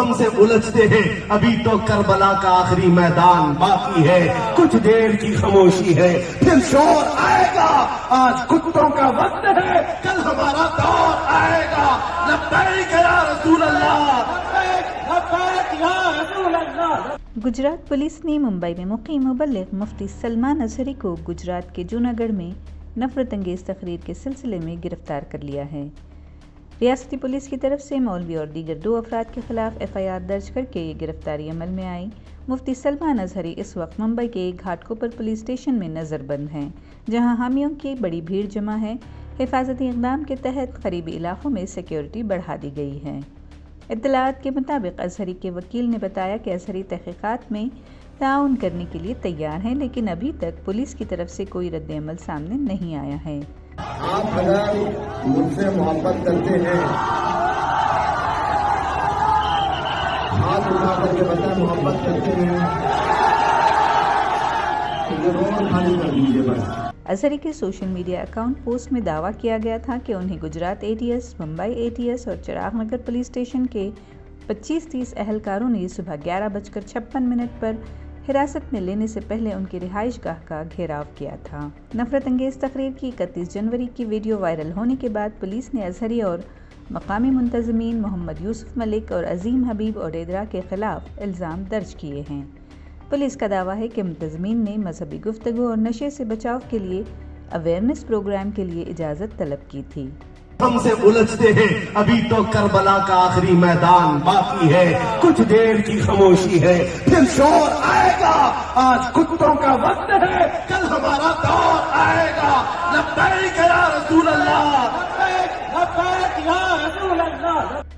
ہم سے الجھتے ہیں، ابھی تو کربلا کا آخری میدان باقی ہے، کچھ دیر کی خاموشی ہے، پھر شور آئے گا، آج کتوں کا وقت ہے، کل ہمارا دور آئے گا، لبیک یا رسول اللہ، لبیک یا رسول اللہ۔ گجرات پولیس نے ممبئی میں مقیم مبلغ مفتی سلمان اظہری کو گجرات کے جوناگڑھ میں نفرت انگیز تقریر کے سلسلے میں گرفتار کر لیا ہے۔ ریاستی پولیس کی طرف سے مولوی اور دیگر 2 افراد کے خلاف FIR درج کر کے یہ گرفتاری عمل میں آئی۔ مفتی سلمان اظہری اس وقت ممبئی کے گھاٹ کوپر پولیس اسٹیشن میں نظر بند ہیں، جہاں حامیوں کی بڑی بھیڑ جمع ہے۔ حفاظتی اقدام کے تحت قریبی علاقوں میں سیکیورٹی بڑھا دی گئی ہے۔ اطلاعات کے مطابق اظہری کے وکیل نے بتایا کہ اظہری تحقیقات میں تعاون کرنے کے لیے تیار ہیں، لیکن ابھی تک پولیس کی طرف سے کوئی رد عمل سامنے نہیں آیا ہے۔ آپ اگر مجھ سے محبت کرتے ہیں، ہاتھ اٹھا کر کے بتائیں محبت کرتے ہیں تو ضرور خالی کر دیجیے بس۔ اظہری کے سوشل میڈیا اکاؤنٹ پوسٹ میں دعویٰ کیا گیا تھا کہ انہیں گجرات ATS، ممبئی ATS اور چراغ نگر پولیس اسٹیشن کے 25-30 اہلکاروں نے صبح 11:56 پر حراست میں لینے سے پہلے ان کی رہائش گاہ کا گھیراؤ کیا تھا۔ نفرت انگیز تقریر کی 31 جنوری کی ویڈیو وائرل ہونے کے بعد پولیس نے اظہری اور مقامی منتظمین محمد یوسف ملک اور عظیم حبیب اوڈیدرا کے خلاف الزام درج کیے ہیں۔ پولیس کا دعویٰ ہے کہ منتظمین نے مذہبی گفتگو اور نشے سے بچاؤ کے لیے اویئرنیس پروگرام کے لیے اجازت طلب کی تھی۔ ہم سے الجھتے ہیں، ابھی تو کربلا کا آخری میدان باقی ہے، کچھ دیر کی خاموشی ہے، پھر شور آئے گا، آج کتوں کا وقت ہے، کل ہمارا دور آئے گا، لبیک یا رسول اللہ، لبیک یا رسول اللہ۔